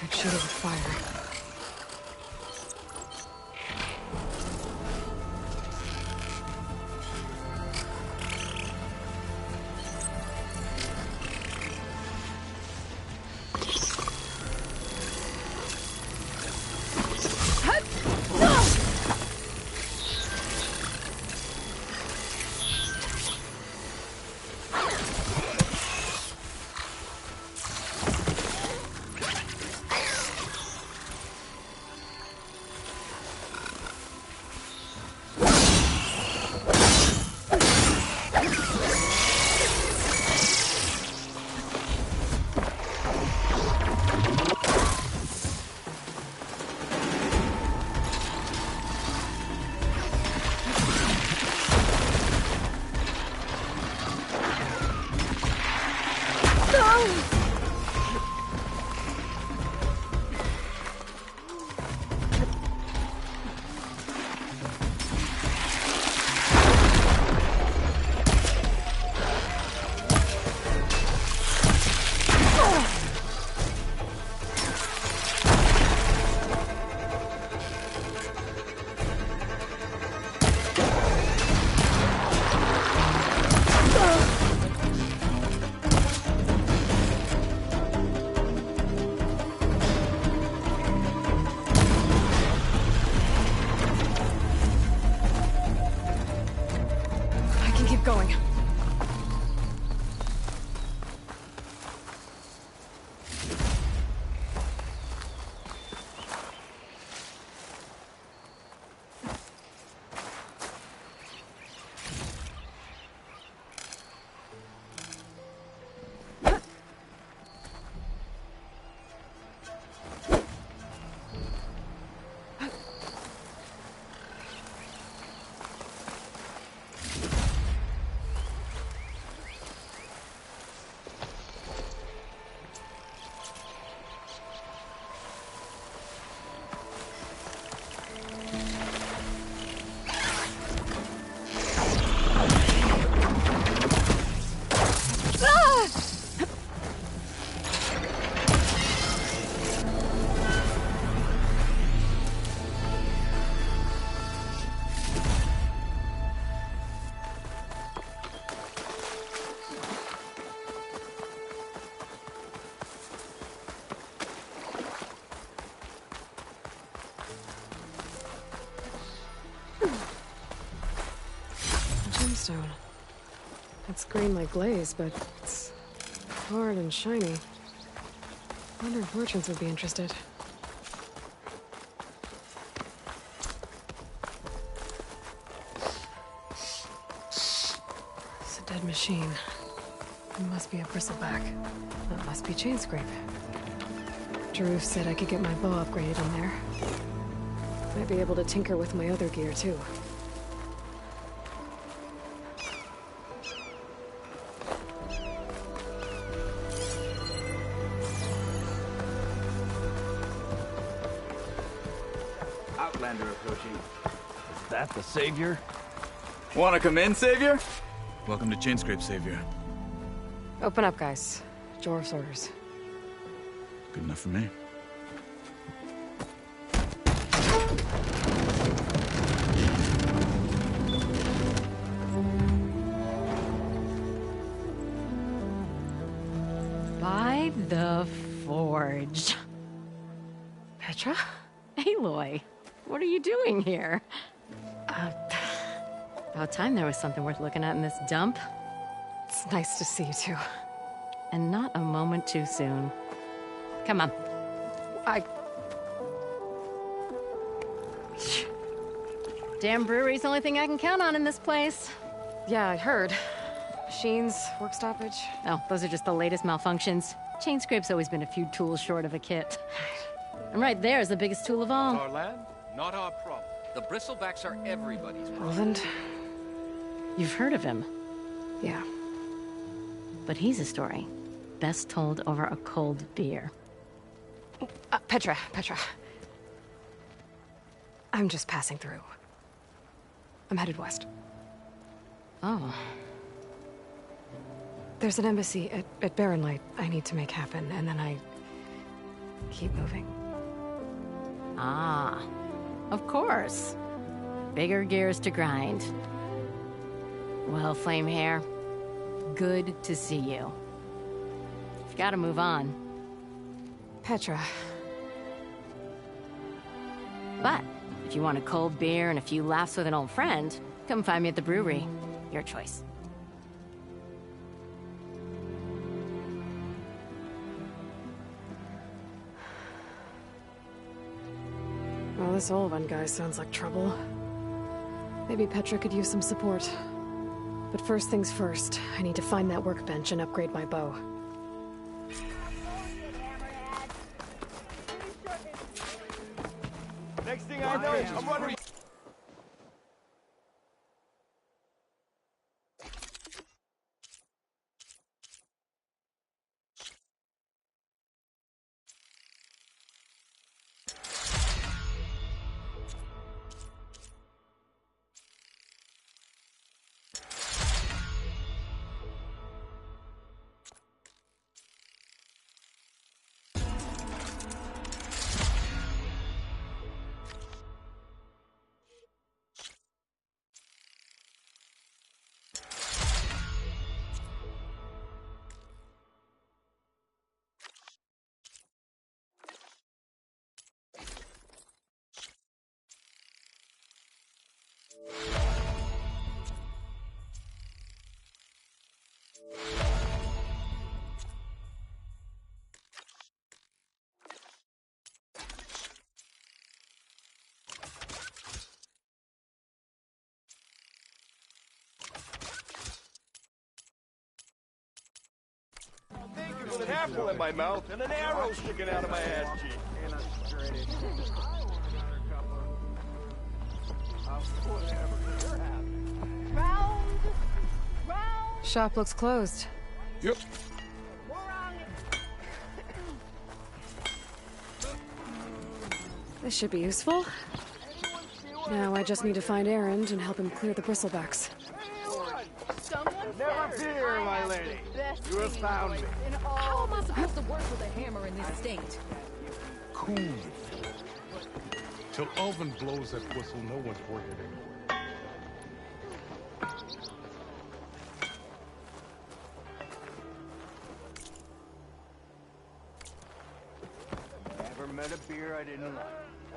Could shoot it with fire. Going. Gemstone. It's green like glaze, but it's hard and shiny. I wonder if merchants would be interested. It's a dead machine. It must be a bristleback. That must be chain scrape. Drew said I could get my bow upgraded in there. Might be able to tinker with my other gear, too. Outlander approaching. Is that the Savior? Wanna come in, Savior? Welcome to Chainscrape, Savior. Open up, guys. Jorv's orders. Good enough for me. By the Forge. Petra? Aloy, what are you doing here? About time there was something worth looking at in this dump. It's nice to see you, too. And not a moment too soon. Come on. Damn brewery's the only thing I can count on in this place. Yeah, I heard. Machines, work stoppage. Oh, those are just the latest malfunctions. Chainscrape's always been a few tools short of a kit. And right there is the biggest tool of all. Our land, not our problem. The bristlebacks are everybody's problem. Roland? You've heard of him, Yeah. but he's a story best told over a cold beer. Petra. I'm just passing through. I'm headed west. Oh, There's an embassy at Barren Light I need to make happen, and then keep moving. Ah, of course. Bigger gears to grind. Well, Flamehair, good to see you. You've got to move on. Petra. But if you want a cold beer and a few laughs with an old friend, come find me at the brewery. Your choice. Well, this old one guy sounds like trouble. Maybe Petra could use some support. But first things first, I need to find that workbench and upgrade my bow. Next thing I know, I'm wondering. With an apple in my mouth and an arrow sticking out of my ass cheek. And I'm straight. Shop looks closed. Yep. This should be useful. Now I just need to find Erend and help him clear the bristlebacks. Never fear, my lady. You have found me. How am I supposed to work with a hammer in this state? Cool. Till Alvin blows that whistle, no one's working anymore. Never met a beer I didn't like,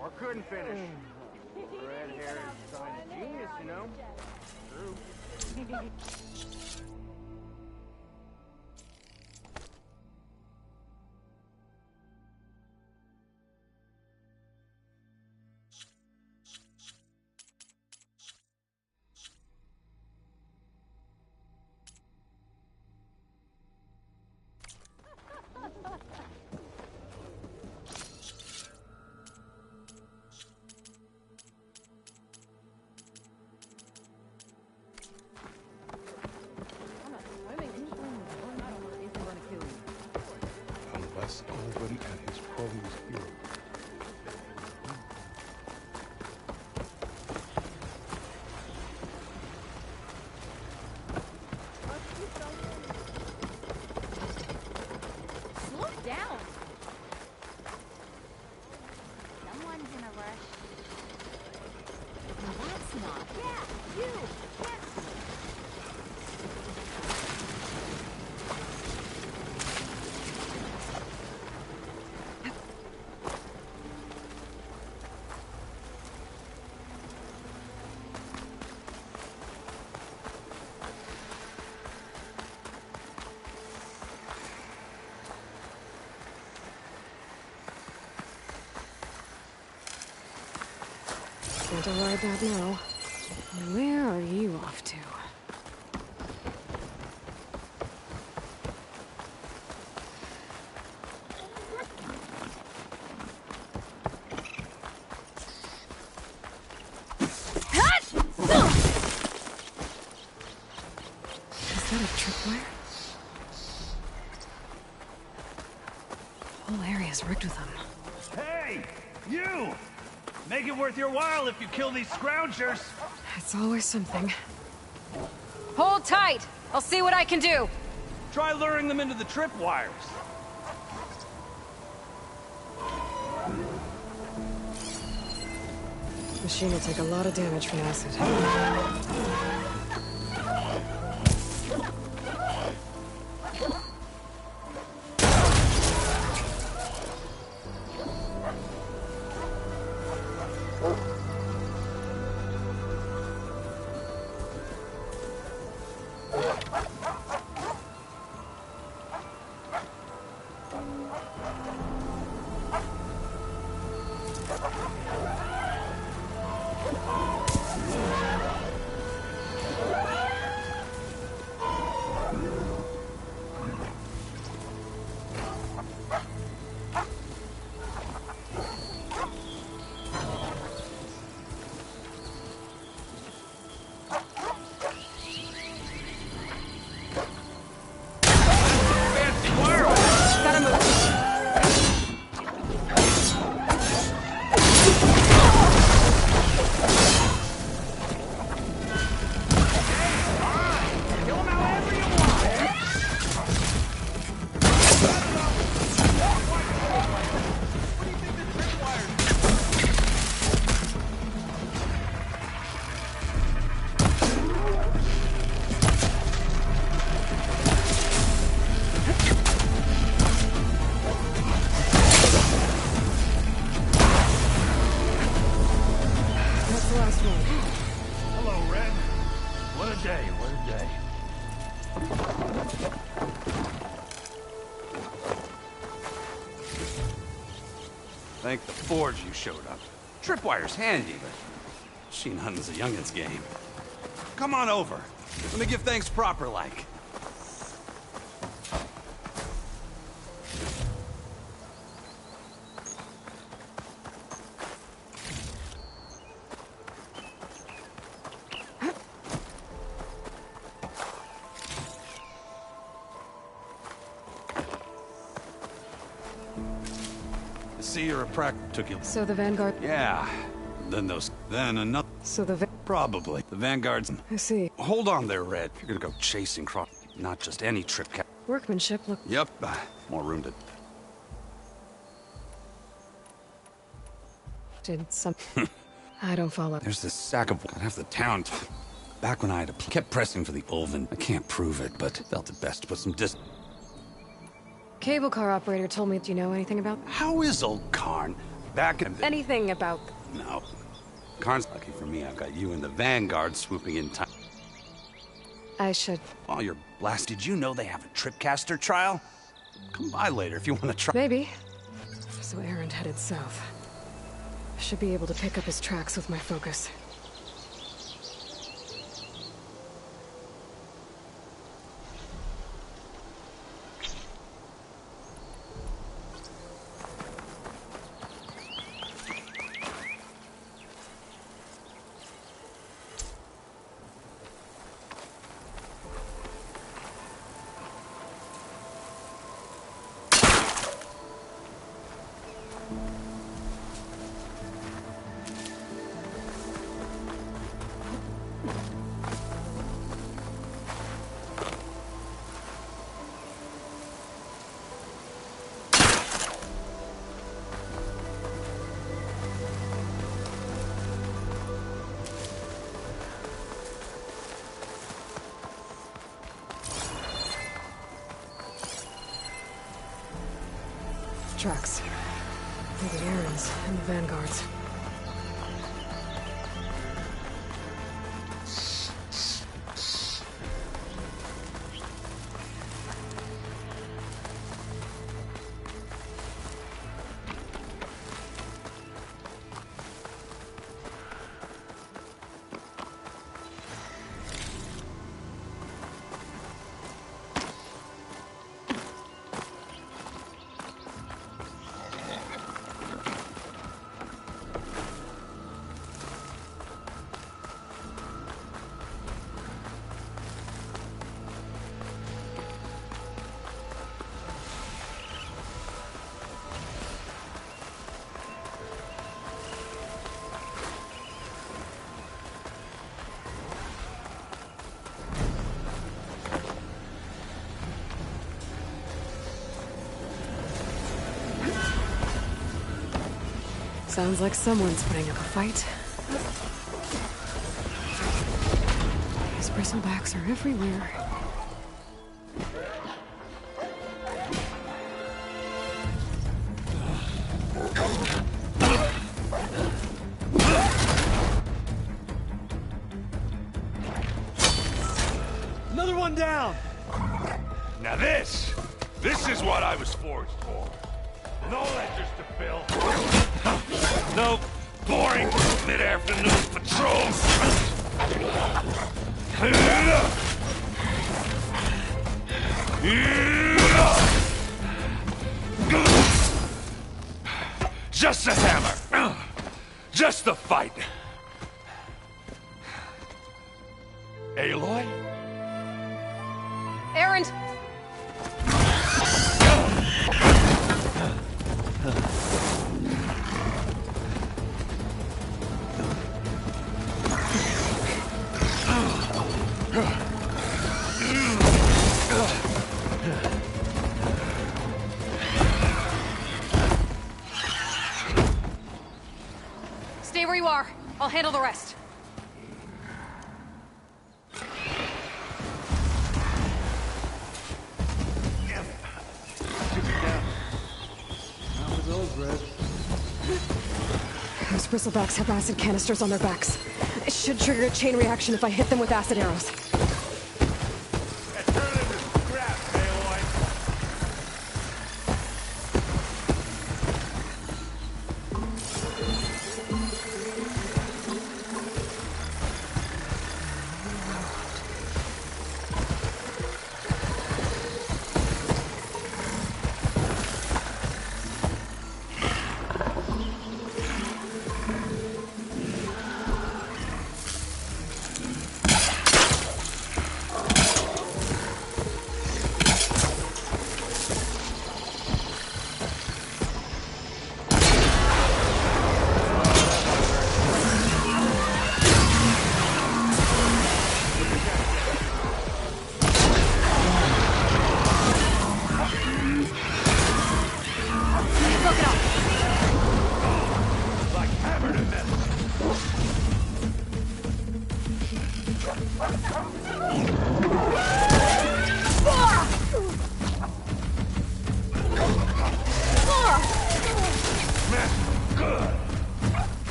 or couldn't finish. Red hair is a sign of genius, you know? True. Unless Alvin and his cronies hear him. Slow down. Someone's in a rush. Now that's not. Yeah, you. Yeah. Can't avoid that now. And where are you off to? Is that a tripwire? The whole area's rigged with them. Hey, you! Make it worth your while if you kill these scroungers. It's always something. Hold tight! I'll see what I can do! Try luring them into the tripwires. Machine will take a lot of damage from acid. Thank the forge you showed up. Tripwire's handy, but machine hunting's a youngin's game. Come on over. Let me give thanks proper like. See, you're a took you. So the Vanguard... Yeah. Then another... So the Probably. The Vanguard's... I see. Hold on there, Red. You're gonna go chasing not just any trip cap... Workmanship, look... Yep. More room to... Did some... I don't follow. There's this sack of... half the town... Back when I kept pressing for the Ulven. I can't prove it, but felt it best to put some Cable car operator told me, do you know anything about... How is old Karn? Back in... Anything about... No. Karn's lucky for me. I've got you and the Vanguard swooping in time. I should... While you're blasted, did you know they have a tripcaster trial? Come by later if you want to try... Maybe. So Aaron headed south. I should be able to pick up his tracks with my focus. Tracks. For the Aarons and the Vanguards. Sounds like someone's putting up a fight. These bristlebacks are everywhere. Another one down! Now this is what I was forged for. No ledgers to fill. No boring mid-afternoon patrols. Just a hammer. Just a fight. Aloy? Erend! Stay where you are. I'll handle the rest. Those bristlebacks have acid canisters on their backs. It should trigger a chain reaction if I hit them with acid arrows. Turn into scrap, Aloy.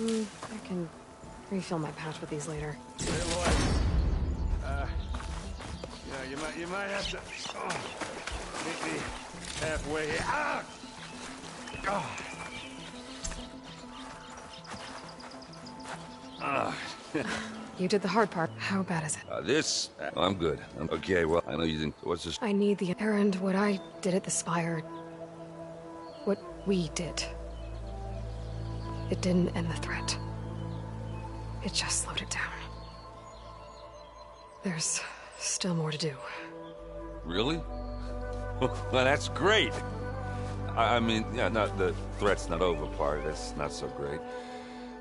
I can refill my pouch with these later. Hey, Lloyd. You might have to meet me halfway here. Ah! You did the hard part. How bad is it? I'm good. Okay, well, I know you think, what's this? I need the errand. What I did at the Spire. What we did. It didn't end the threat. It just slowed it down. There's still more to do. Really? Well, that's great. I mean, yeah, not the threat's not over part. That's not so great.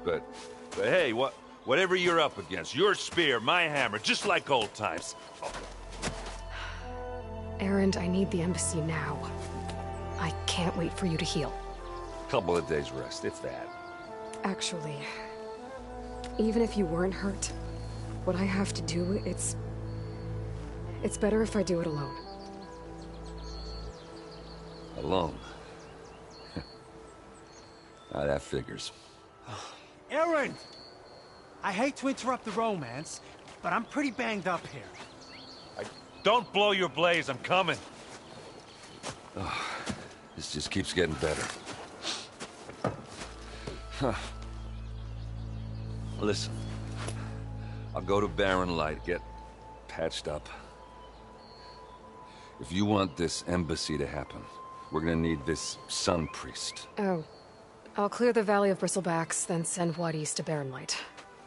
But hey, whatever you're up against, your spear, my hammer, just like old times. Oh. Aaron, I need the embassy now. I can't wait for you to heal. Couple of days rest, if that. Actually, even if you weren't hurt, what I have to do, it's better if I do it alone. Alone? Now that figures. Aaron! I hate to interrupt the romance, but I'm pretty banged up here. Don't blow your blaze, I'm coming. This just keeps getting better. Huh. Listen, I'll go to Barren Light, get patched up. If you want this embassy to happen, we're gonna need this Sun Priest. Oh. I'll clear the Valley of Bristlebacks, then send Watt East to Barren Light.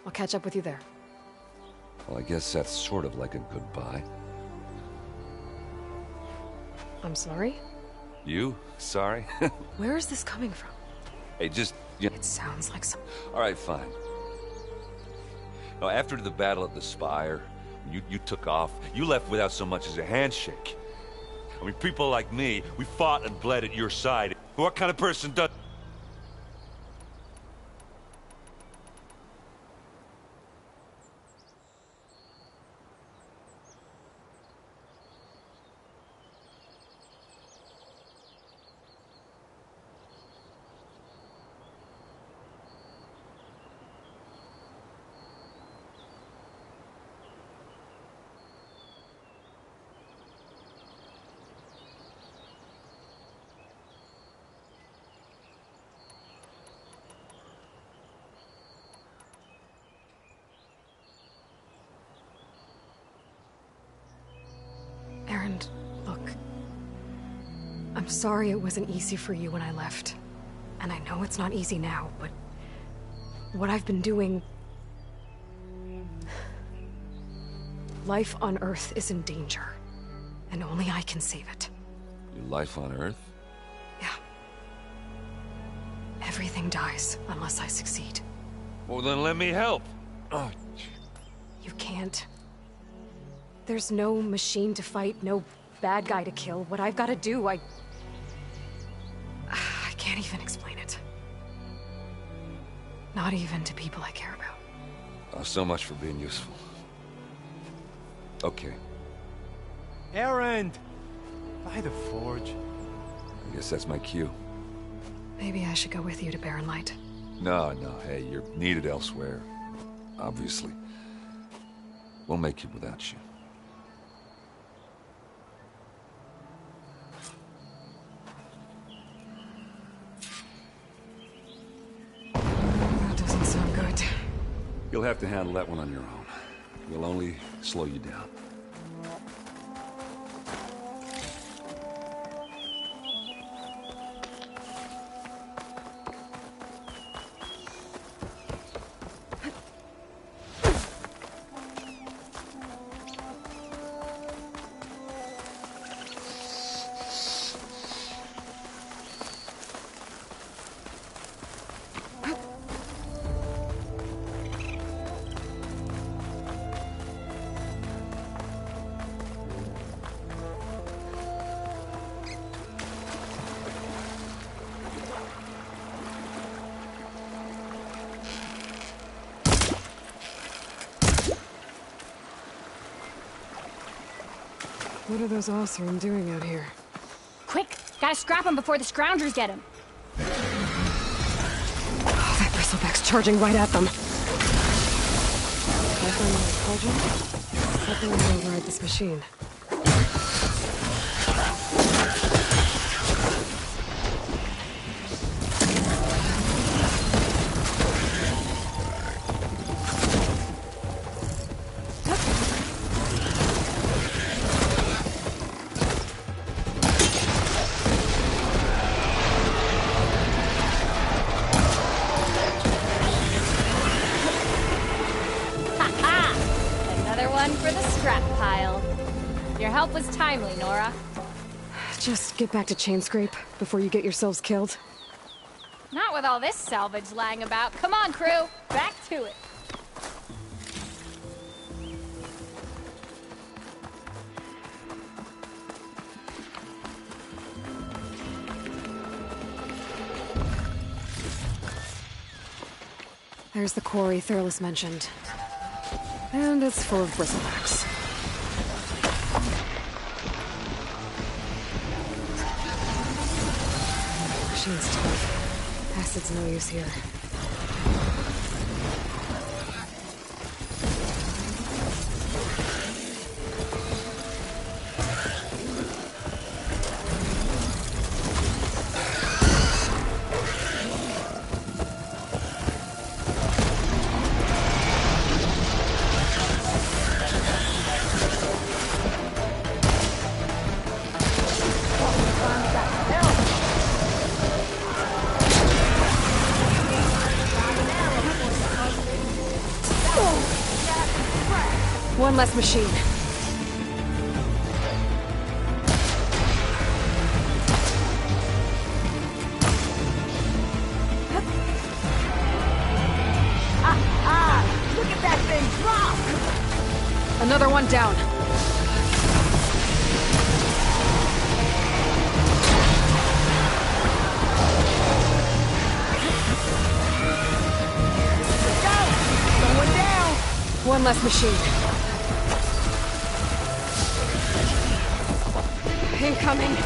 I'll catch up with you there. Well, I guess that's sort of like a goodbye. I'm sorry? You? Sorry? Where is this coming from? Hey, just... You know. It sounds like some... All right, fine. Now, after the battle at the Spire, you took off, you left without so much as a handshake. I mean, people like me, we fought and bled at your side. What kind of person does... Aaron, look. I'm sorry it wasn't easy for you when I left. And I know it's not easy now, but... what I've been doing... Life on Earth is in danger. And only I can save it. Your life on Earth? Yeah. Everything dies unless I succeed. Well, then let me help. Oh. You can't. There's no machine to fight, no bad guy to kill. What I've got to do, I can't even explain it. Not even to people I care about. Oh, so much for being useful. Okay. Aaron! By the forge. I guess that's my cue. Maybe I should go with you to Barren Light. No, hey, you're needed elsewhere. Obviously. We'll make it without you. That doesn't sound good. You'll have to handle that one on your own. We'll only slow you down. What are those Osram doing out here? Quick! Gotta scrap him before the Scroungers get him! Oh, that bristleback's charging right at them. I find my cauldron. Something will override this machine. Was timely, Nora. Just get back to Chainscrape before you get yourselves killed. Not with all this salvage lying about. Come on, crew. Back to it. There's the quarry Thurles mentioned. And it's full of bristlebacks. Machine's tough. Acid's no use here. One less machine. Look at that thing drop! Another one down. Go! Going down! One less machine. Incoming.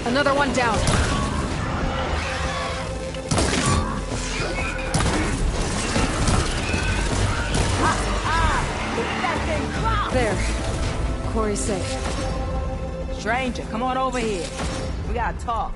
Another one down. There. Quarry's safe. Stranger, come on over here. We gotta talk.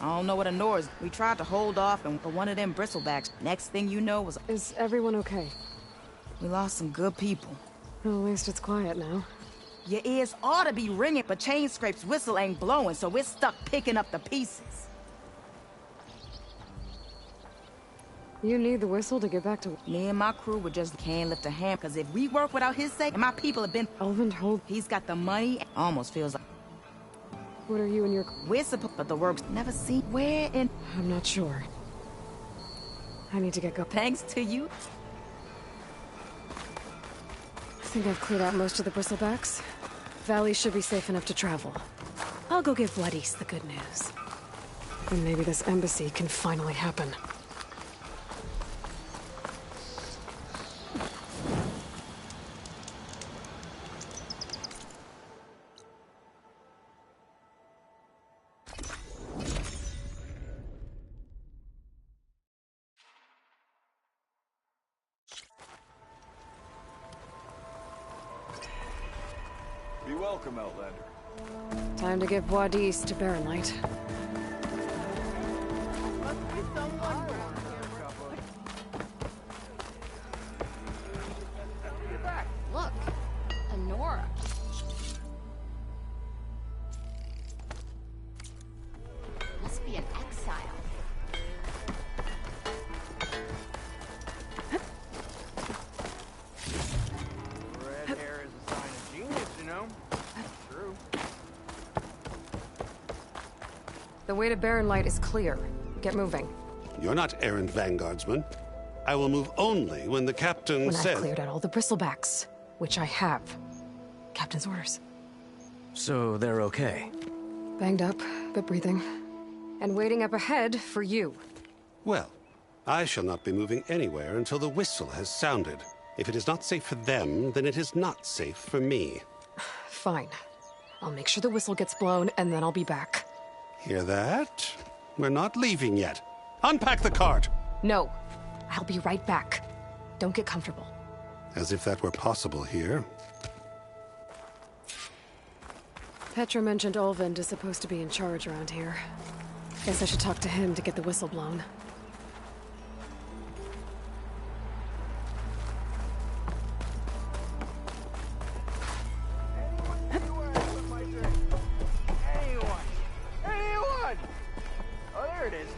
I don't know what a Nor's. We tried to hold off and for one of them bristlebacks. Next thing you know was... Is everyone okay? We lost some good people. Well, at least it's quiet now. Your ears ought to be ringing, but Chain Scrape's whistle ain't blowing, so we're stuck picking up the pieces. You need the whistle to get back to... Me and my crew would just can't lift a hand, because if we work without his say, and my people have been... Elvin told... He's got the money, almost feels like... What are you and your... We're supposed... But the work's never seen. Where in... I'm not sure. I need to get going. Thanks to you. I think I've cleared out most of the bristlebacks. Valley should be safe enough to travel. I'll go give Wadis the good news. And maybe this embassy can finally happen. Be welcome, Outlander. Time to give Wadis to Baronite. Look, a Nora. The way to Barren Light is clear. Get moving. You're not errand vanguardsman. I will move only when the captain When says... I've cleared out all the bristlebacks, which I have. Captain's orders. So they're okay? Banged up, but breathing. And waiting up ahead for you. Well, I shall not be moving anywhere until the whistle has sounded. If it is not safe for them, then it is not safe for me. Fine. I'll make sure the whistle gets blown, and then I'll be back. Hear that? We're not leaving yet. Unpack the cart! No. I'll be right back. Don't get comfortable. As if that were possible here. Petra mentioned Olvind is supposed to be in charge around here. Guess I should talk to him to get the whistle blown. Anyone! Oh, there it is.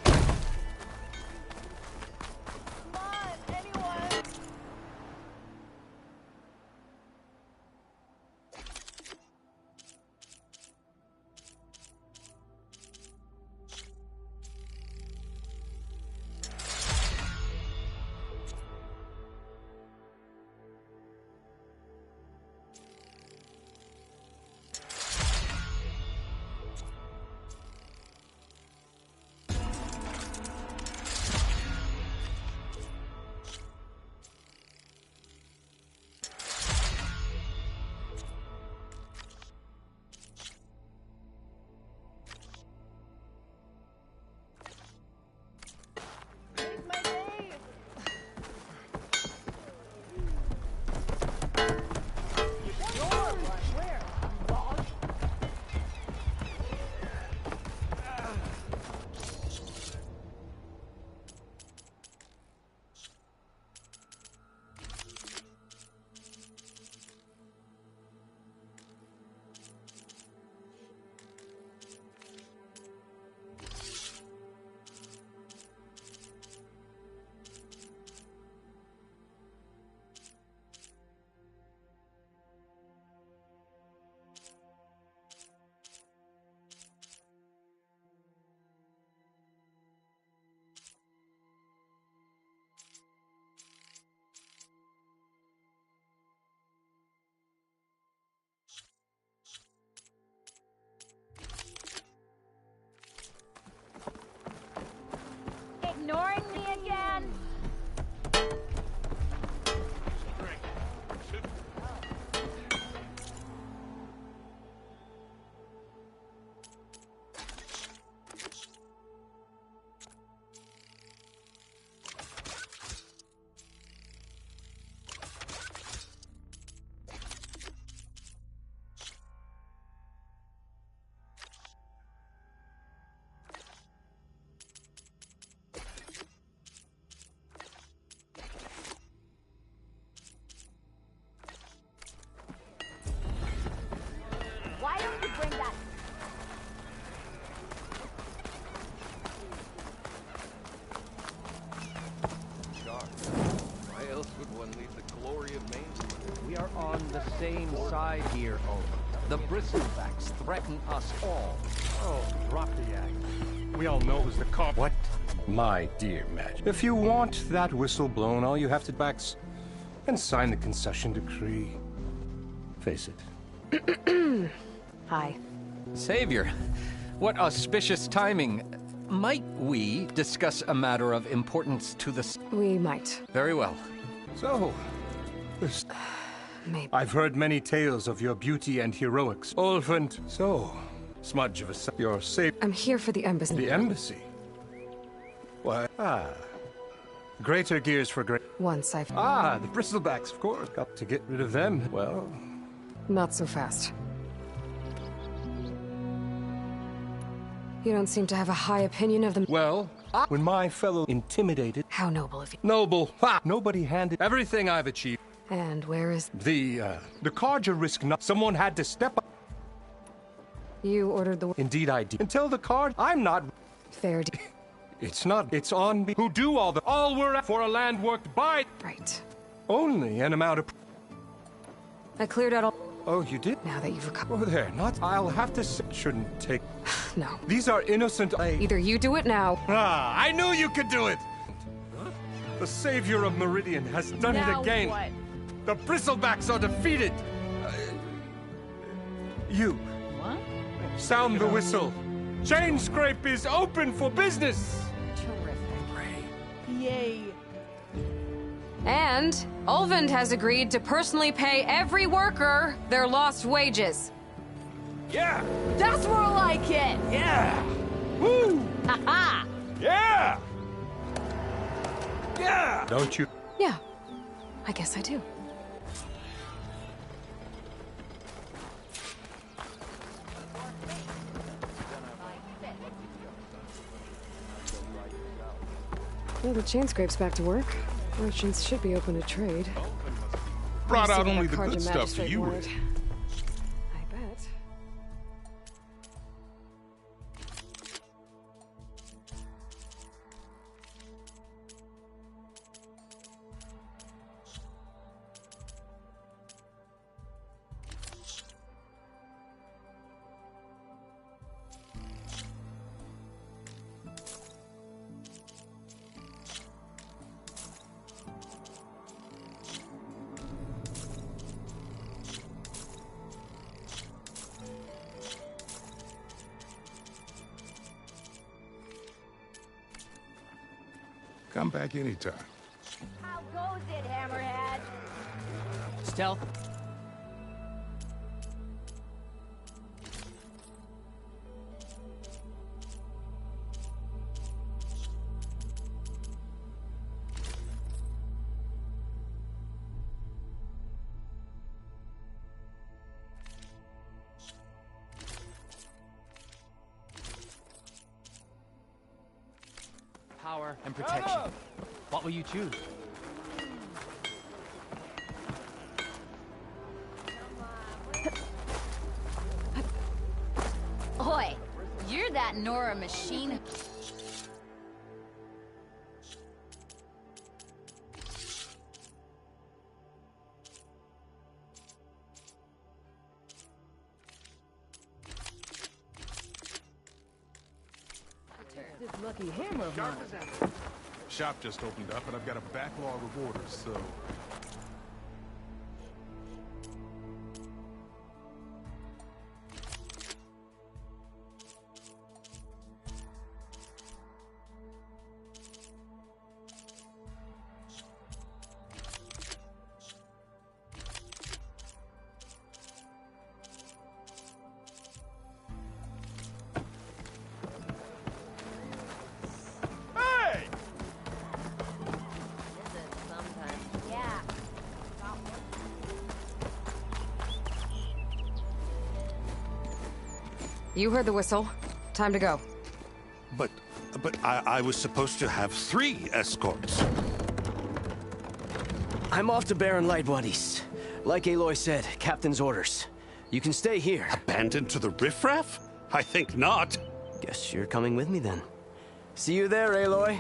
Ignoring me again? Why don't you bring that? Sharp. Why else would one leave the glory of Maine? We are on the same side here, Owen. The bristlebacks threaten us all. Oh, drop the act. We all know it was the cop. What? My dear Madge. If you want that whistle blown, all you have to backs and sign the concession decree. Face it. Hi. Savior, what auspicious timing. Might we discuss a matter of importance to the... We might. Very well. So, Maybe. I've heard many tales of your beauty and heroics. Olfant. So, smudge of your safe. I'm here for the embassy. The embassy? What? Ah. Greater gears for great... Once I've... Ah, the bristlebacks, of course. Got to get rid of them. Well... Not so fast. You don't seem to have a high opinion of them. Well, when my fellow intimidated... How noble of you. Noble. Ha! Nobody handed everything I've achieved. And where is... The Carja risk not... Someone had to step up. You ordered the... Indeed I did. Until the card, I'm not... Fair It's not. It's on me. Who do all the... All we're for a land worked by... Right. Only an amount of... I cleared out all... Oh, you did? Now that you've recovered... Oh, there. Not... I'll have to say... Shouldn't take... No. These are innocent. Either you do it now. Ah, I knew you could do it! The savior of Meridian has done it again. What? The Bristlebacks are defeated. You. What? Sound the whistle. Chainscrape is open for business. Yay. And Ulvund has agreed to personally pay every worker their lost wages. Yeah. That's more like it. Yeah. Woo. Ha-ha. Yeah. Yeah. Don't you? Yeah, I guess I do. Well, the Chainscrape's back to work. Merchants should be open to trade. Brought I'll see out what only that the Carja good stuff for magistrate you, wanted. Ray. I bet. Come back anytime. How goes it, Hammerhead? Stealth. Power and protection. What will you choose? Oi, you're that Nora machine. This lucky hammer of mine. Shop just opened up, and I've got a backlog of orders, so... Yeah. You heard the whistle. Time to go. But I was supposed to have 3 escorts. I'm off to Baron Lightwood East. Like Aloy said, Captain's orders. You can stay here. Abandoned to the riffraff? I think not. Guess you're coming with me then. See you there, Aloy.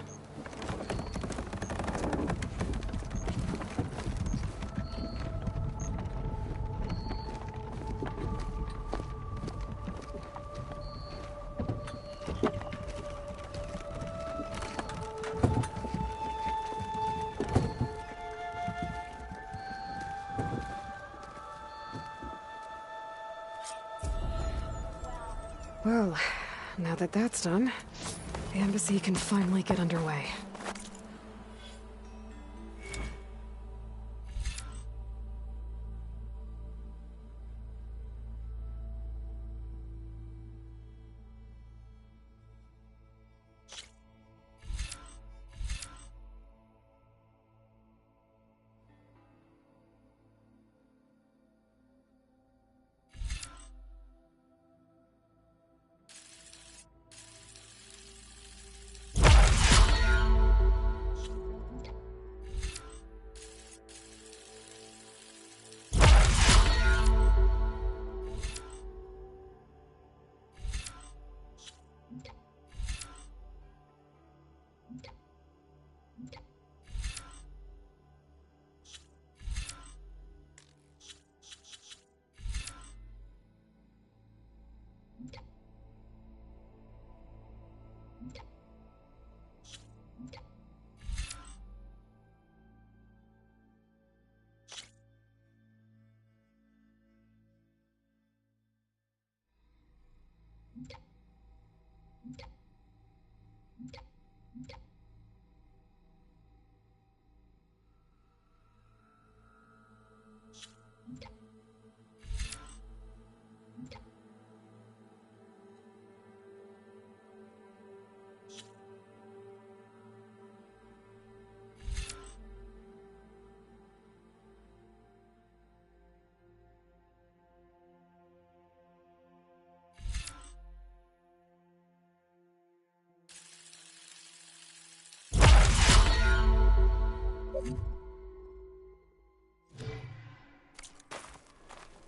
Well, now that that's done, the embassy can finally get underway.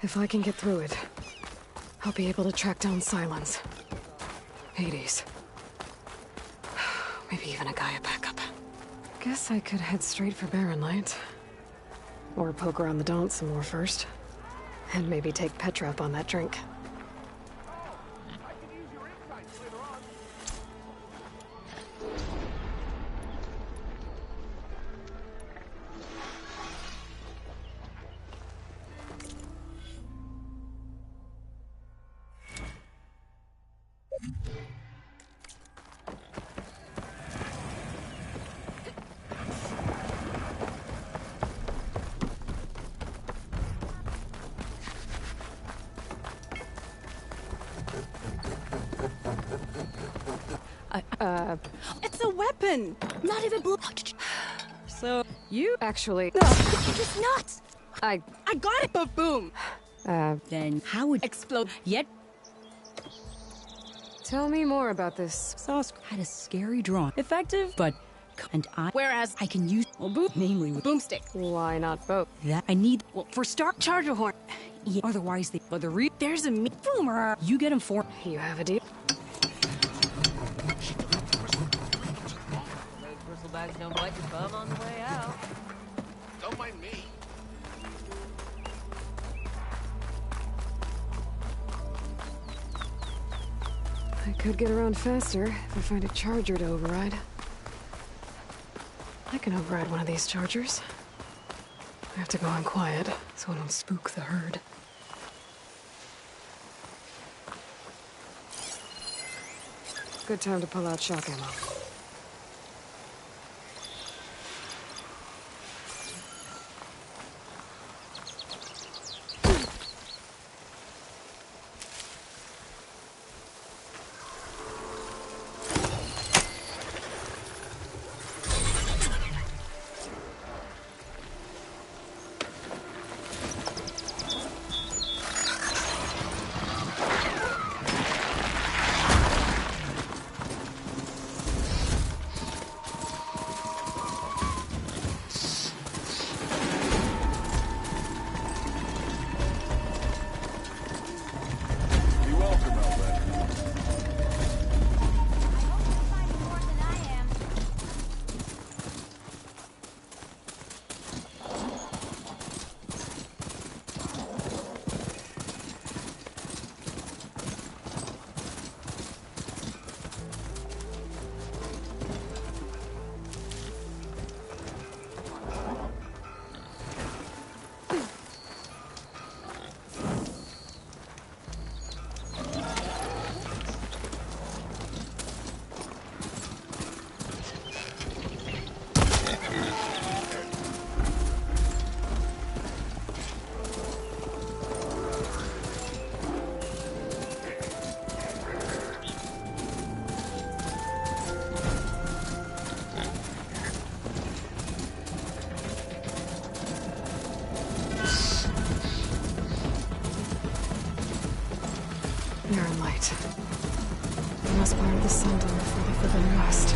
If I can get through it, I'll be able to track down Silence. Hades. Maybe even a Gaia backup. Guess I could head straight for Barren Light. Or poke around the Daunt some more first. And maybe take Petra up on that drink. It's a weapon! Not even blue. So, you actually... It's not! I got it, but boom! Then how would explode yet? Tell me more about this. Sauce had a scary drawing. Effective, but... Whereas I can use namely with boomstick. Why not both? That I need, for start charger horn. Yeah, otherwise they... But there's a boomer. You get him for... You have a deal? Bristlebags don't bite your bum on the way out. Don't mind me. I could get around faster if I find a charger to override. I can override one of these chargers. I have to go on quiet, so I don't spook the herd. Good time to pull out shock ammo. Barren Light. The last part of the sun dome before the Forbidden West.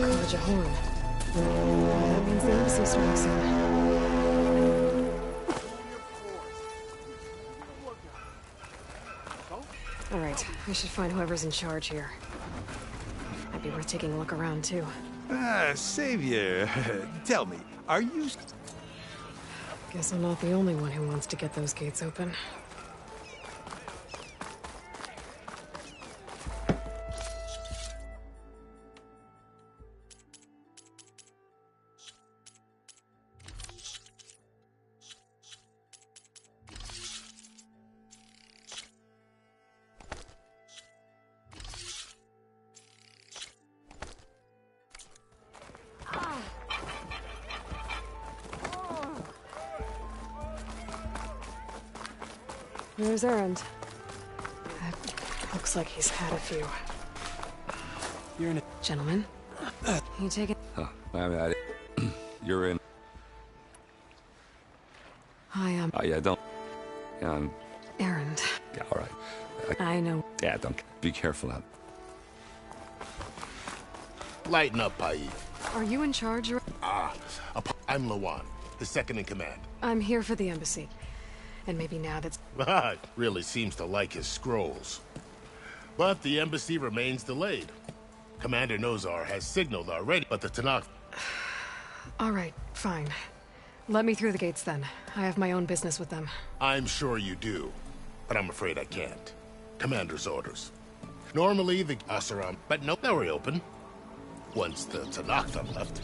College of Horn. That means the episode's starting soon. Alright, I should find whoever's in charge here. Might be worth taking a look around, too. Savior, tell me, are you... Guess I'm not the only one who wants to get those gates open. There's Errand. Looks like he's had a few. You're in a... Gentlemen, you take it. Huh. You're in. Hi, Oh, yeah, don't. Errand. Yeah, all right. I know. Yeah, don't. Be careful out. Lighten up, Pai. Are you in charge or... I'm Lawan, the second in command. I'm here for the embassy. And maybe now that's... Really seems to like his scrolls. But the embassy remains delayed. Commander Nozar has signaled already, but the Tanakh... All right, fine. Let me through the gates then. I have my own business with them. I'm sure you do, but I'm afraid I can't. Commander's orders. Normally the Asaram, but no, they were open. Once the Tanakh left.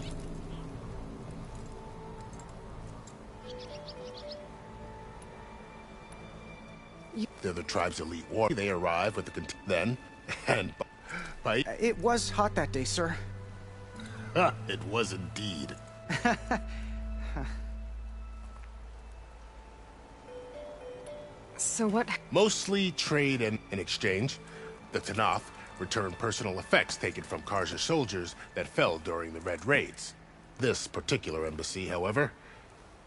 They're the tribe's elite war. They arrive with the then, and by... It was hot that day, sir. It was indeed. So what? Mostly trade and in exchange. The Tanakh returned personal effects taken from Karja soldiers that fell during the Red Raids. This particular embassy, however,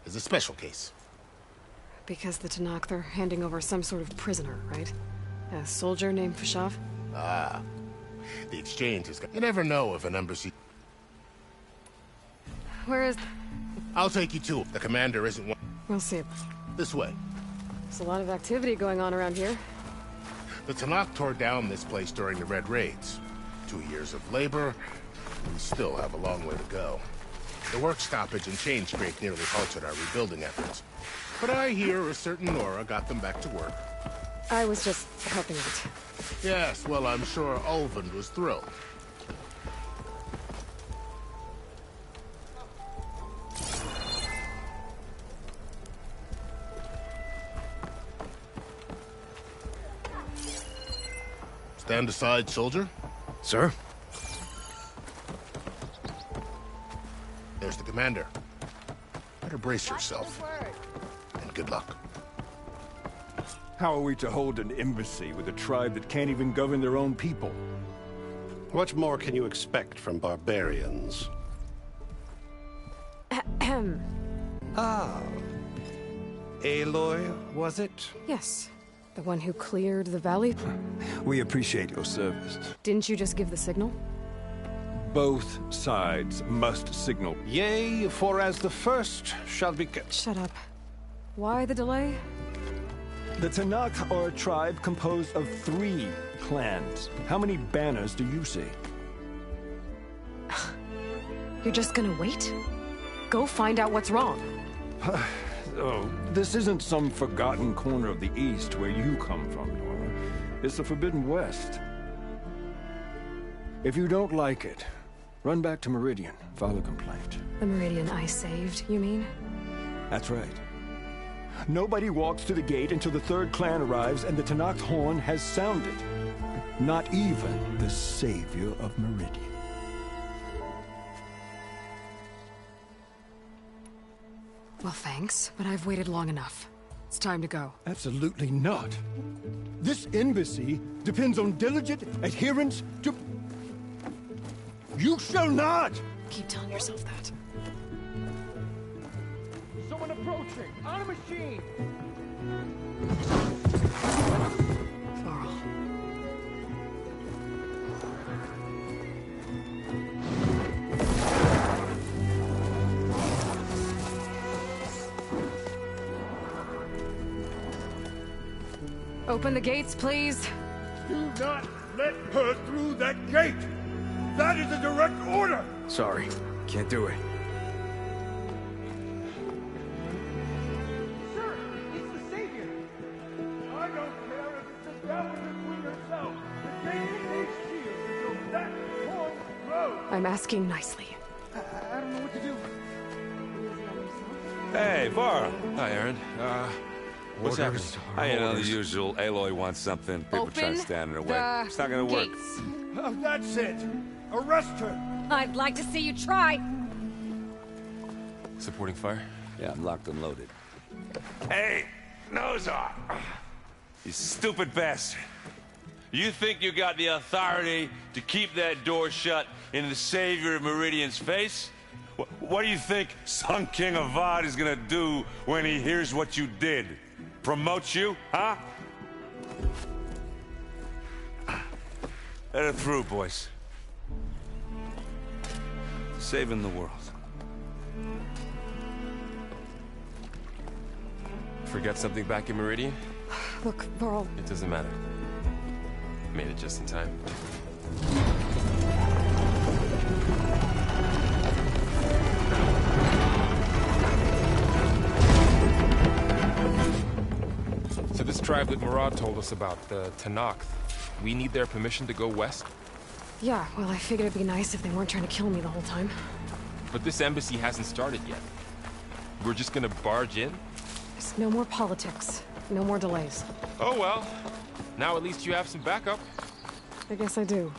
is a special case. Because the Tanakh, they're handing over some sort of prisoner, right? A soldier named Fashav? Ah. The exchange is... You never know if an embassy... Where is... I'll take you to it. The commander isn't one... We'll see. This way. There's a lot of activity going on around here. The Tanakh tore down this place during the Red Raids. 2 years of labor, we still have a long way to go. The work stoppage and chain scrape nearly halted our rebuilding efforts. But I hear a certain Nora got them back to work. I was just helping out. Yes, well, I'm sure Ulvund was thrilled. Stand aside, soldier. Sir? There's the commander. Better brace yourself. And good luck. How are we to hold an embassy with a tribe that can't even govern their own people? What more can you expect from barbarians? Ah. Aloy, was it? Yes. The one who cleared the valley? We appreciate your service. Didn't you just give the signal? Both sides must signal. Yea, for as the first shall be kept. Shut up. Why the delay? The Tanakh are a tribe composed of 3 clans. How many banners do you see? You're just gonna wait? Go find out what's wrong. Oh, this isn't some forgotten corner of the East where you come from, Nora. It's the Forbidden West. If you don't like it, run back to Meridian, file a complaint. The Meridian I saved, you mean? That's right. Nobody walks to the gate until the 3rd clan arrives and the Tanakh horn has sounded. Not even the savior of Meridian. Well, thanks, but I've waited long enough. It's time to go. Absolutely not. This embassy depends on diligent adherence to... You shall not! Keep telling yourself that. Someone approaching! On a machine! Varl. Open the gates, please. Do not let her through that gate! That is a direct order! Sorry, can't do it. Sir, it's the Savior! I don't care if it's the Dowager Queen herself! The gate needs shield until that horn blows! I'm asking nicely. I don't know what to do. Hey, Vara. Hi, Aaron. What's happening? Orders. You know, the usual. Aloy wants something. People try to stand in her way. It's not gonna work. Oh, that's it! Arrest her! I'd like to see you try. Supporting fire? Yeah, I'm locked and loaded. Hey, Nozar! You stupid bastard. You think you got the authority to keep that door shut in the Savior of Meridian's face? What do you think Sun King Avad is gonna do when he hears what you did? Promote you, huh? Let her through, boys. Saving the world. Forgot something back in Meridian? Look, Varl. It doesn't matter. Made it just in time. So this tribe that Murad told us about, the Tanakh, we need their permission to go west? Yeah, well, I figured it'd be nice if they weren't trying to kill me the whole time. But this embassy hasn't started yet. We're just gonna barge in? There's no more politics. No more delays. Oh well. Now at least you have some backup. I guess I do.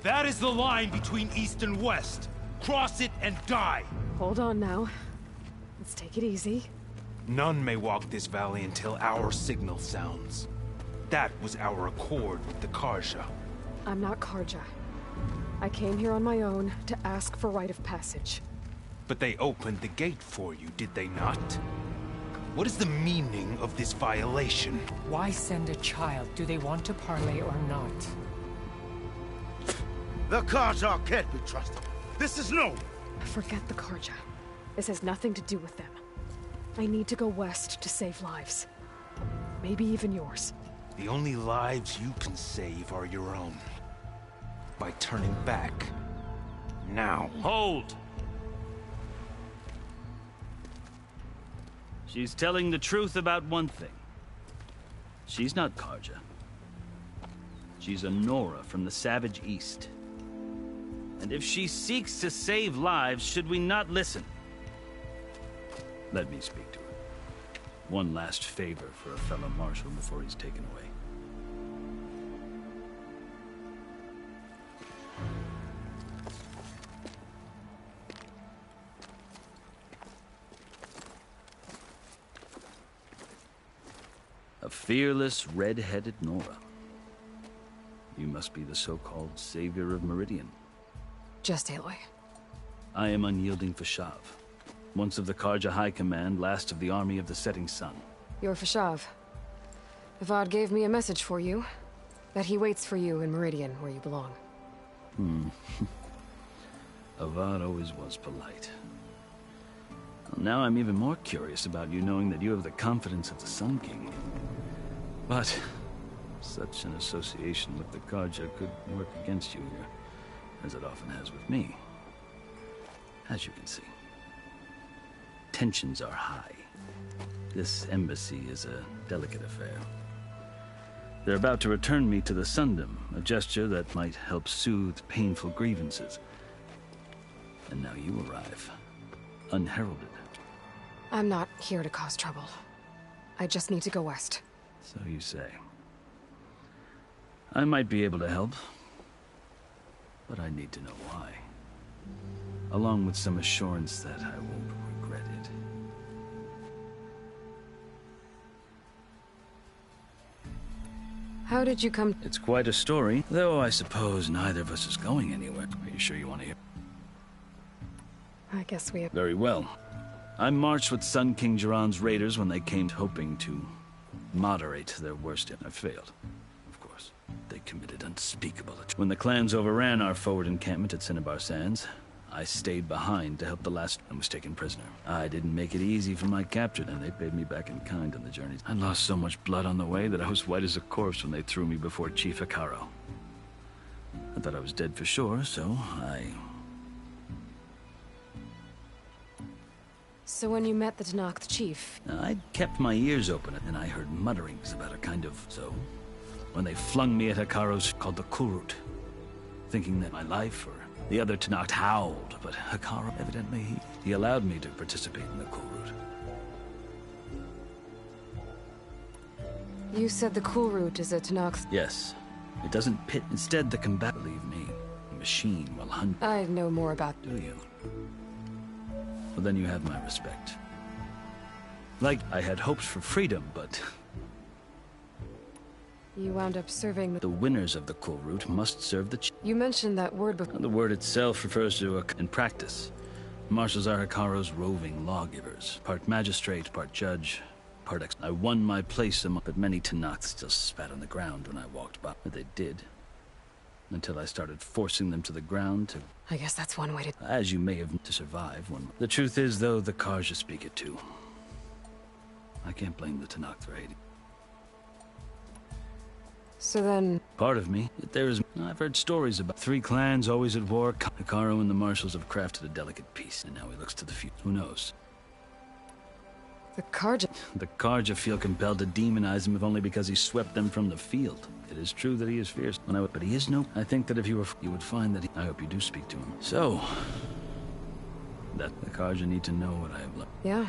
That is the line between East and West. Cross it and die. Hold on now. Let's take it easy. None may walk this valley until our signal sounds. That was our accord with the Karja. I'm not Karja. I came here on my own to ask for rite of passage. But they opened the gate for you, did they not? What is the meaning of this violation? Why send a child? Do they want to parley or not? The Karja can't be trusted. This is no... Forget the Karja. This has nothing to do with them. I need to go west to save lives. Maybe even yours. The only lives you can save are your own. By turning back. Now. Hold! She's telling the truth about one thing. She's not Karja. She's a Nora from the Savage East. And if she seeks to save lives, should we not listen? Let me speak to her. One last favor for a fellow marshal before he's taken away. A fearless, red-headed Nora. You must be the so-called savior of Meridian. Just Aloy. I am unyielding Fashav. Once of the Karja High Command, last of the army of the setting sun. You're Fashav. Avad gave me a message for you. That he waits for you in Meridian, where you belong. Avad always was polite. Well, now I'm even more curious about you knowing that you have the confidence of the Sun King. But such an association with the Karja could work against you here, as it often has with me. As you can see. Tensions are high. This embassy is a delicate affair. They're about to return me to the Sundom, a gesture that might help soothe painful grievances. And now you arrive, unheralded. I'm not here to cause trouble. I just need to go west. So you say. I might be able to help, but I need to know why. Along with some assurance that I won't regret it. How did you come? It's quite a story, though I suppose neither of us is going anywhere. Are you sure you want to hear? I guess we have... Very well. I marched with Sun King Jiran's raiders when they came hoping to moderate their worst. I failed. Of course. They committed unspeakable. When the clans overran our forward encampment at Cinnabar Sands, I stayed behind to help the last and was taken prisoner. I didn't make it easy for my capture, and they paid me back in kind on the journey. I lost so much blood on the way that I was white as a corpse when they threw me before Chief Hikaro. I thought I was dead for sure, so I... So when you met the Tanakh chief... I'd kept my ears open, and I heard mutterings about a kind of... So, when they flung me at Hikaro's called the Kurut, thinking that my life or the other Tanakh howled, but Hikaro, evidently, he allowed me to participate in the Kurut. You said the cool route is at Tanox. Yes. It doesn't pit. Instead, the combat... Believe me, the machine will hunt... I know more about... Do you? Well, then you have my respect. Like, I had hopes for freedom, but... You wound up serving The winners of the cool route must serve the... You mentioned that word before. The word itself refers to a... In practice, marshals are Hikaru's roving lawgivers. Part magistrate, part judge, part ex... I won my place among... But many Tanakhs still spat on the ground when I walked by. But they did. Until I started forcing them to the ground to... I guess that's one way to... As you may have... To survive one... The truth is, though, the Karja speak it too. I can't blame the Tanakh for hating. So then... Part of me, there is... I've heard stories about 3 clans always at war. Hikaru and the marshals have crafted a delicate peace, and now he looks to the future. Who knows? The Karja... The Karja feel compelled to demonize him if only because he swept them from the field. It is true that he is fierce, but he is no... I think that if you were... You would find that he... I hope you do speak to him. So... That the Karja need to know what I have learned. Yeah.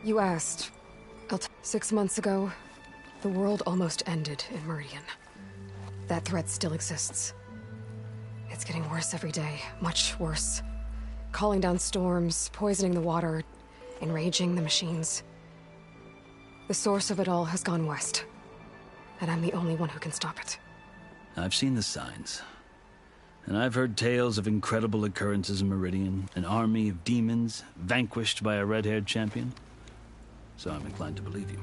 You asked. 6 months ago, the world almost ended in Meridian. That threat still exists. It's getting worse every day, much worse. Calling down storms, poisoning the water, enraging the machines. The source of it all has gone west, and I'm the only one who can stop it. I've seen the signs. And I've heard tales of incredible occurrences in Meridian, an army of demons vanquished by a red-haired champion. So I'm inclined to believe you.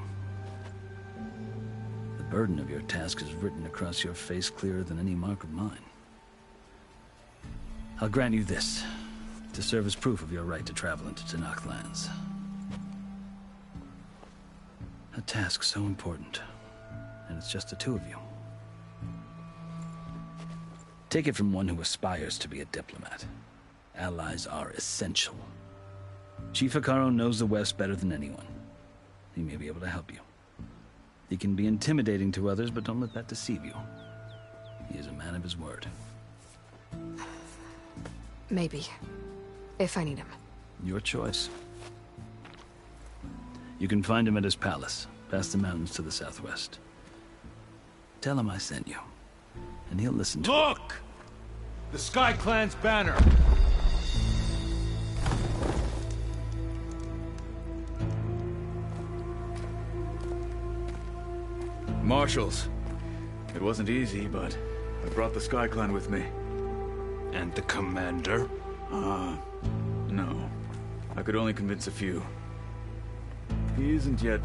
The burden of your task is written across your face clearer than any mark of mine. I'll grant you this, to serve as proof of your right to travel into Tanakh lands. A task so important, and it's just the 2 of you. Take it from one who aspires to be a diplomat. Allies are essential. Chief Hikaru knows the West better than anyone. He may be able to help you. He can be intimidating to others, but don't let that deceive you. He is a man of his word. Maybe. If I need him. Your choice. You can find him at his palace, past the mountains to the southwest. Tell him I sent you, and he'll listen to... Look! The Sky Clan's banner! Marshals. It wasn't easy, but I brought the Sky Clan with me. And the commander? No. I could only convince a few. He isn't yet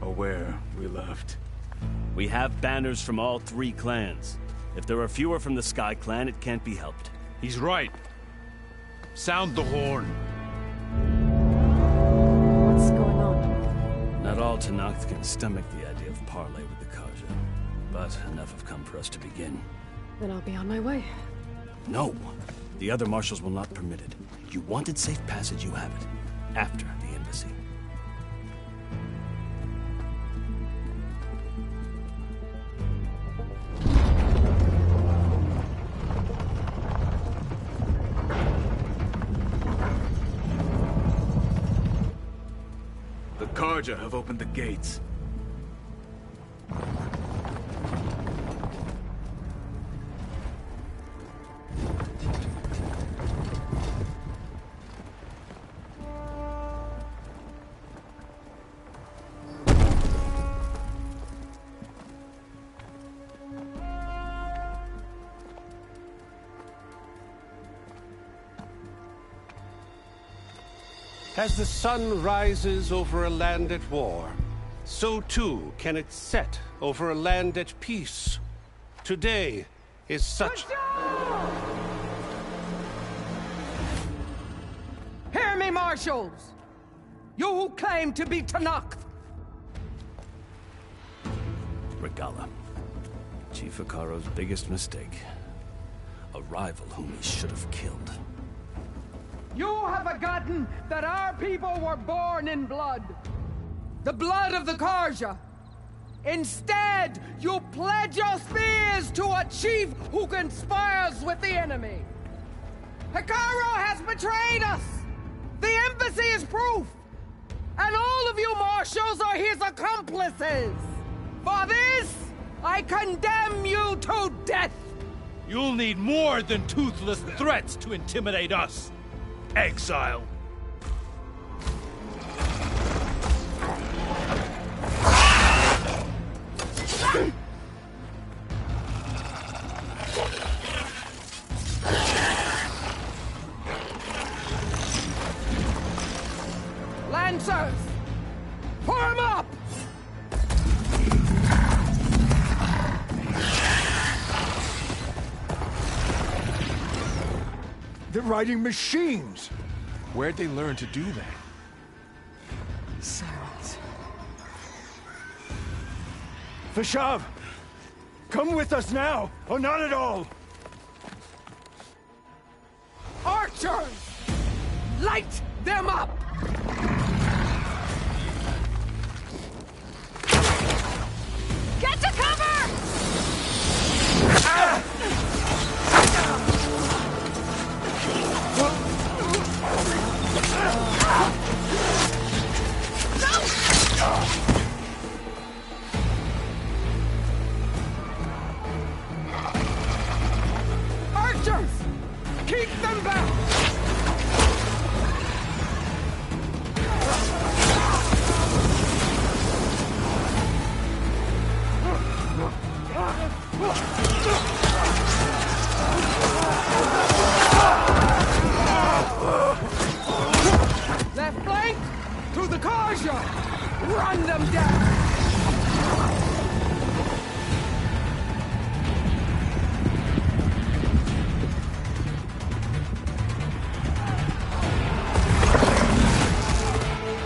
aware we left. We have banners from all 3 clans. If there are fewer from the Sky Clan, it can't be helped. He's right. Sound the horn. What's going on? Not all Tanakh can stomach the idea of parley with the Karja, but enough have come for us to begin. Then I'll be on my way. No. The other marshals will not permit it. You wanted safe passage, you have it. After the embassy. The Karja have opened the gates. As the sun rises over a land at war, so too can it set over a land at peace. Today is such... Hear me, marshals! You who claim to be Tanakh! Regala. Chief Hikaru's biggest mistake. A rival whom he should have killed. You have forgotten that our people were born in blood. The blood of the Karja. Instead, you pledge your spears to a chief who conspires with the enemy. Hikaru has betrayed us! The embassy is proof! And all of you marshals are his accomplices! For this, I condemn you to death! You'll need more than toothless threats to intimidate us, exile. Lancers! Form up! They're riding machines! Where'd they learn to do that? Silence. Vashav! Come with us now, or not at all! Archers! Light them up! Get to cover! Archers! Keep them back! Left flank to the Karja! Run them down!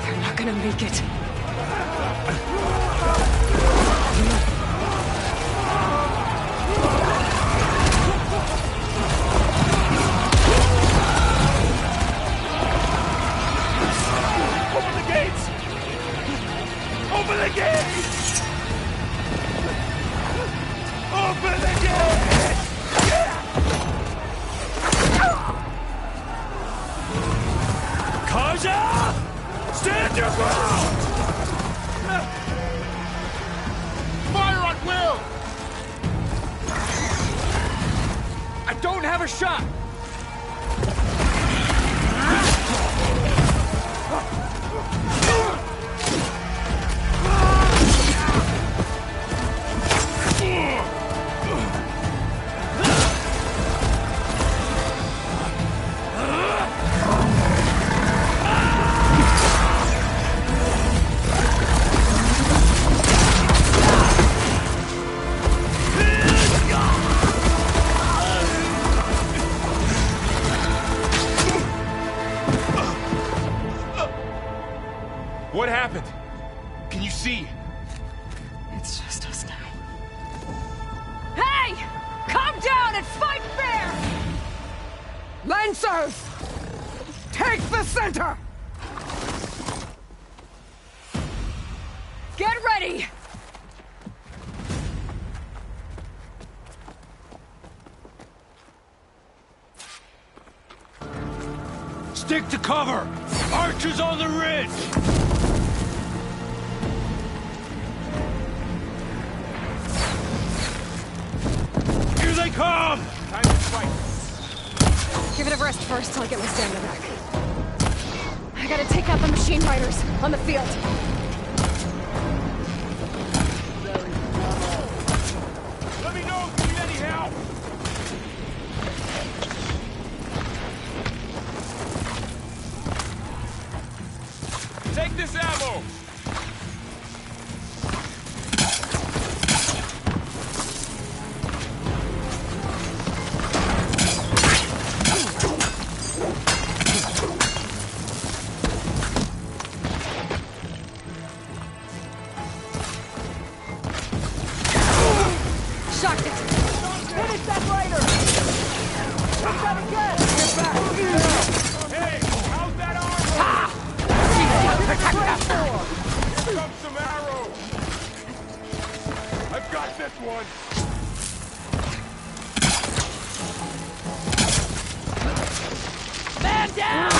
They're not gonna make it. Open the gates! Open the gates! Open the gates! Kaja! Stand your ground! Fire on will! I don't have a shot! What happened? Can you see? It's just us now. Hey! Calm down and fight fair! Lancers! Take the center! Get ready! Stick to cover! Archers on the ridge! Here they come! Time to fight! Give it a rest first till I get my stamina back. I gotta take out the machine riders on the field. Let me know if you need any help! Take this ammo! Shocked it! Finish that rider! Take that again! Get back! Hey, how's that armor? Here comes some arrows! I've got this one! Man down!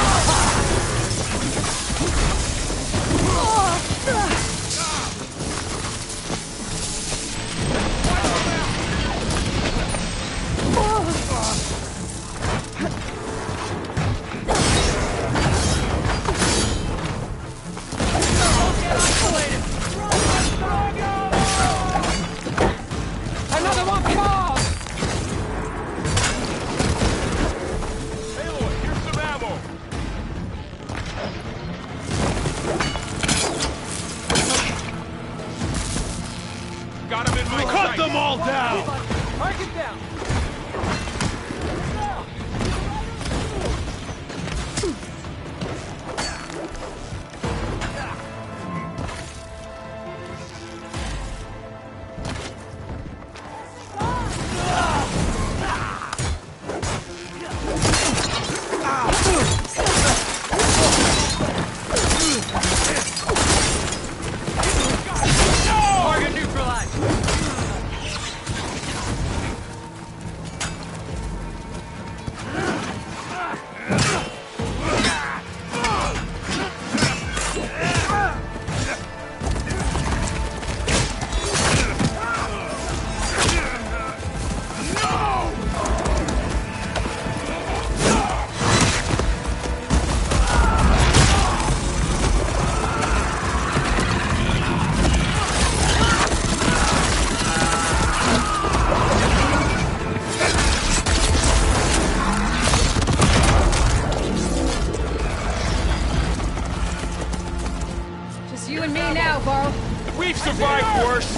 We've survived worse!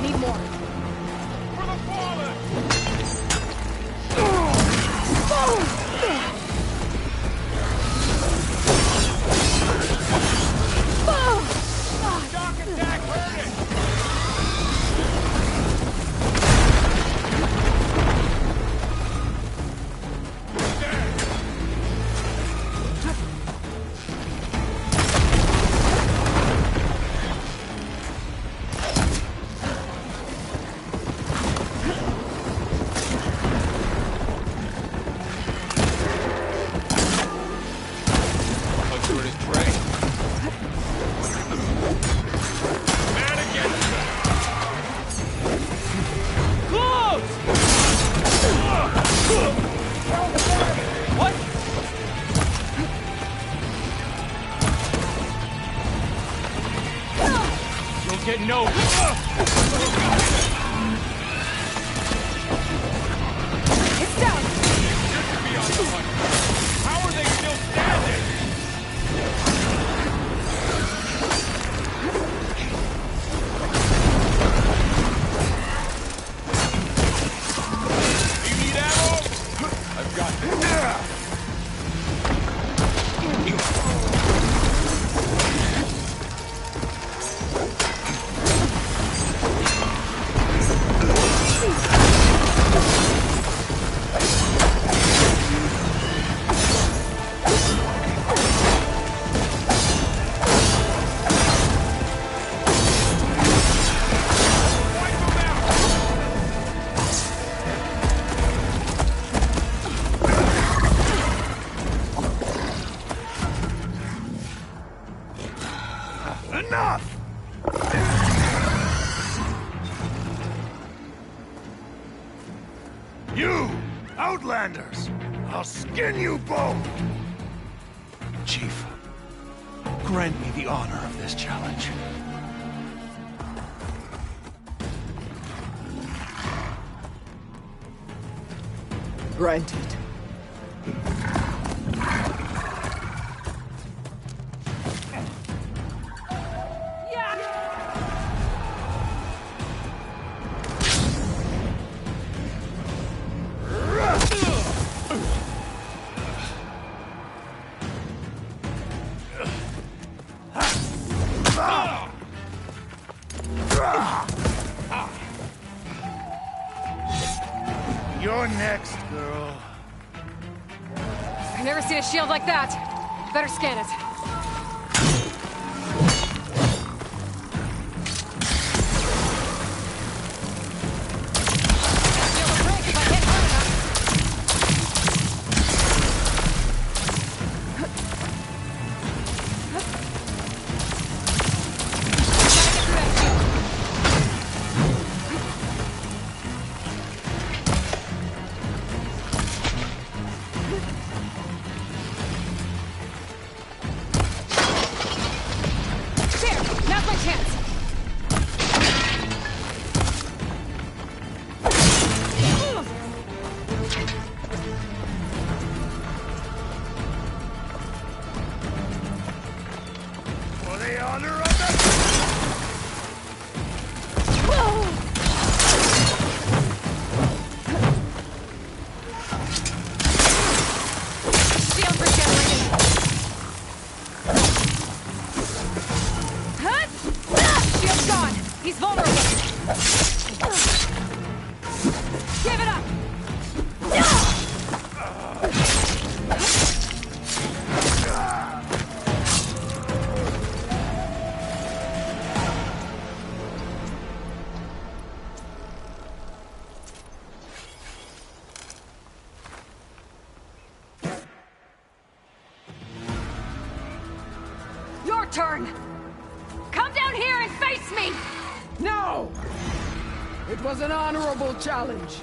Need more. For the fallen! Shock attack, heard it! Get no. It's down. This could be on the hunt. How are they still standing? You need ammo? I've got this. Enough! You, Outlanders! I'll skin you both! Chief, grant me the honor of this challenge. Granted. You're next, girl. I've never seen a shield like that. Better scan it. Turn! Come down here and face me! No! It was an honorable challenge.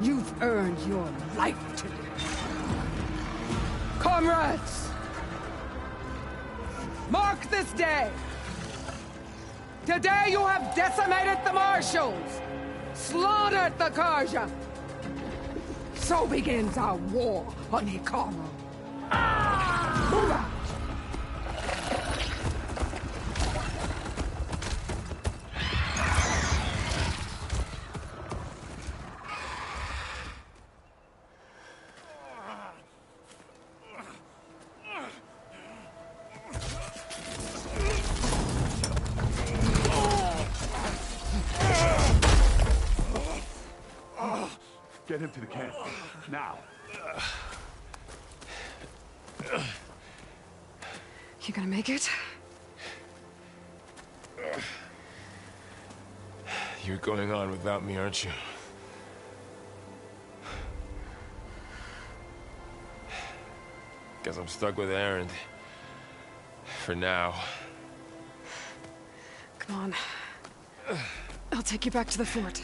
You've earned your life today. Comrades! Mark this day! Today you have decimated the Marshals! Slaughtered the Karja! So begins our war on Hikaru. Move out! Get him to the camp. Now. You gonna make it? You're going on without me, aren't you? Guess I'm stuck with Aaron. For now. Come on. I'll take you back to the fort.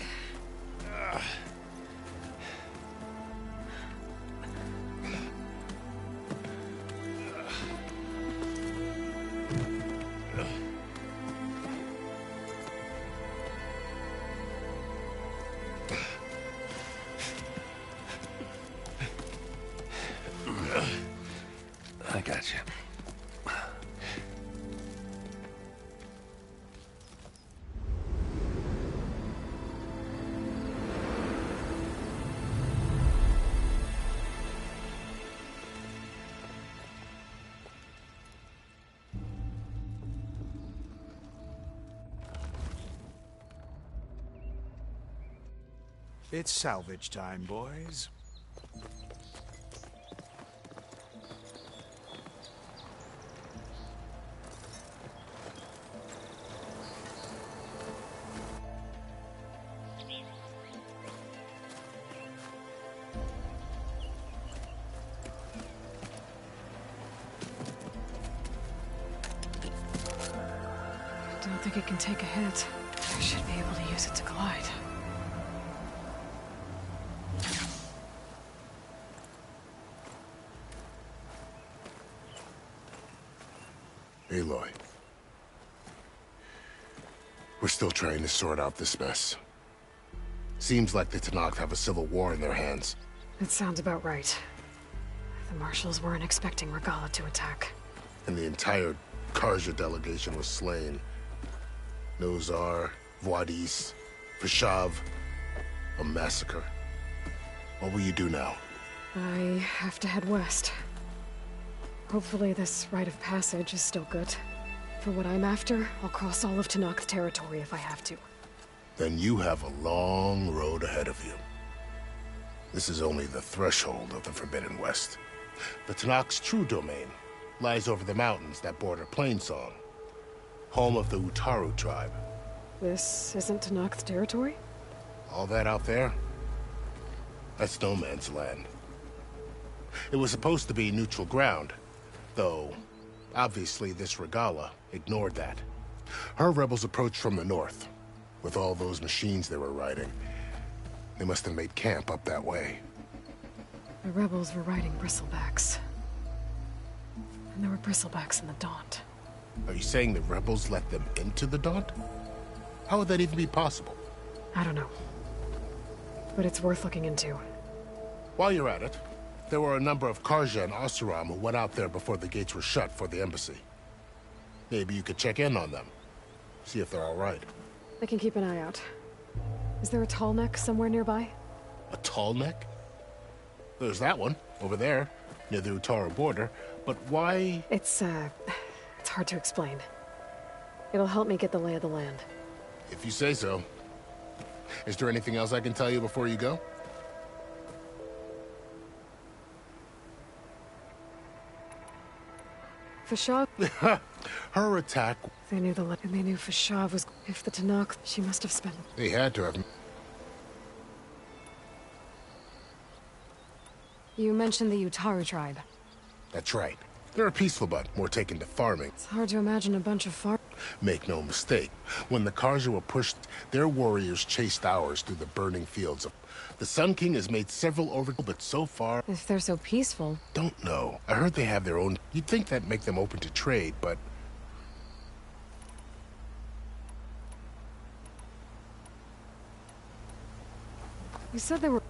I got you. It's salvage time, boys. I don't think it can take a hit. I should be able to use it to glide. Aloy. We're still trying to sort out this mess. Seems like the Tenakth have a civil war in their hands. That sounds about right. The Marshals weren't expecting Regala to attack. And the entire Karja delegation was slain. Nozar, Voidis, Vashav, a massacre. What will you do now? I have to head west. Hopefully this rite of passage is still good. For what I'm after, I'll cross all of Tenakth territory if I have to. Then you have a long road ahead of you. This is only the threshold of the Forbidden West. The Tenakth's true domain lies over the mountains that border Plainsong, home of the Utaru tribe. This isn't Tenakth territory? All that out there? That's no man's land. It was supposed to be neutral ground, though obviously this Regala ignored that. Her rebels approached from the north, with all those machines they were riding. They must have made camp up that way. The rebels were riding bristlebacks. And there were bristlebacks in the Daunt. Are you saying the rebels let them into the Daunt? How would that even be possible? I don't know. But it's worth looking into. While you're at it, there were a number of Karja and Oseram who went out there before the gates were shut for the embassy. Maybe you could check in on them. See if they're all right. I can keep an eye out. Is there a tall neck somewhere nearby? A tall neck? There's that one, over there, near the Utaru border. But why? It's hard to explain. It'll help me get the lay of the land. If you say so. Is there anything else I can tell you before you go? Fashav? Her attack... They knew and they knew Fashav was... If the Tenakth, she must have spent... They had to have... You mentioned the Utaru tribe. That's right. They're a peaceful bunch, more taken to farming. It's hard to imagine a bunch of farm... Make no mistake. When the Karja were pushed, their warriors chased ours through the burning fields. The Sun King has made several but so far... If they're so peaceful... Don't know. I heard they have their own... You'd think that'd make them open to trade, but... You said there were...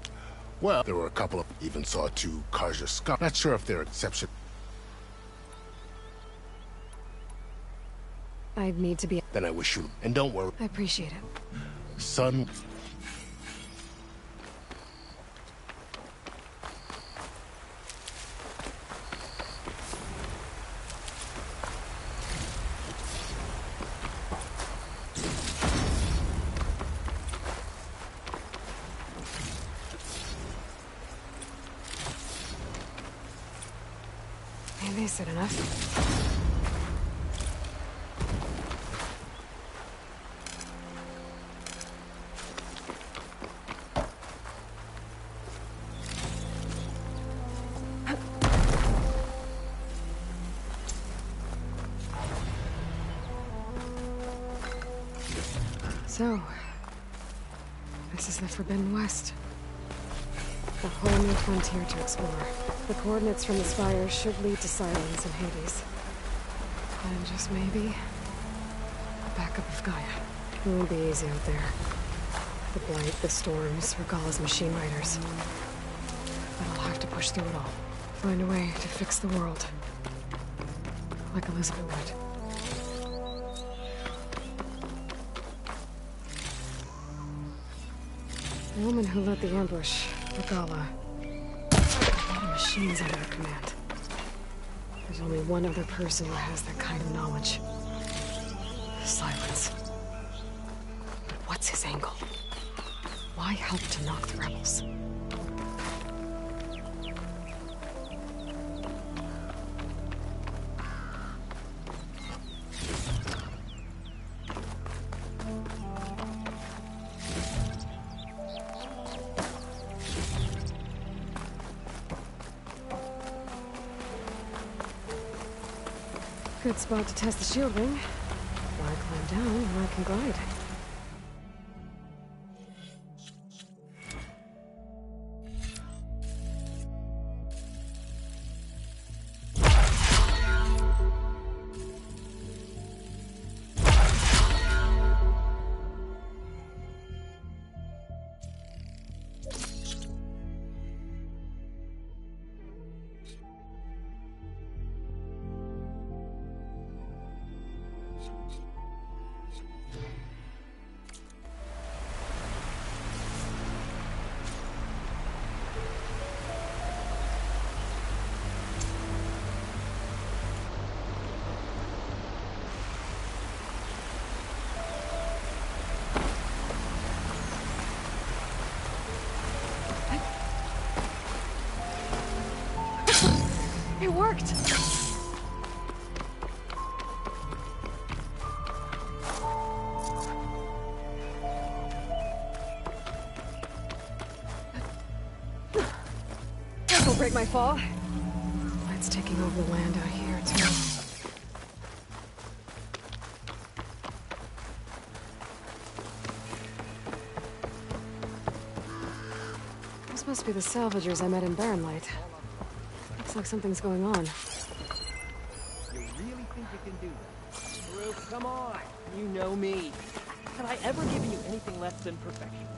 Well, there were a couple of... Even saw 2 Karja scum. Not sure if they're exception... I'd need to be... Then I wish you... And don't worry. I appreciate it. Son... Decent enough. So, this is the Forbidden West. A whole new frontier to explore. The coordinates from the spires should lead to Silence and Hades. And just maybe, a backup of Gaia. It won't be easy out there. The Blight, the Storms, Regala's machine riders. But I'll have to push through it all. Find a way to fix the world. Like Elizabeth would. The woman who led the ambush, Regala. A lot of machines under her command. There's only one other person who has that kind of knowledge. Silence. But what's his angle? Why help to knock the rebels? Good spot to test the shield ring. Why climb down when I can glide? It worked! This'll break my fall. Light's taking over the land out here, too. This must be the salvagers I met in Barren Light. Looks like something's going on. You really think you can do that? Drew, come on! You know me. Have I ever given you anything less than perfection?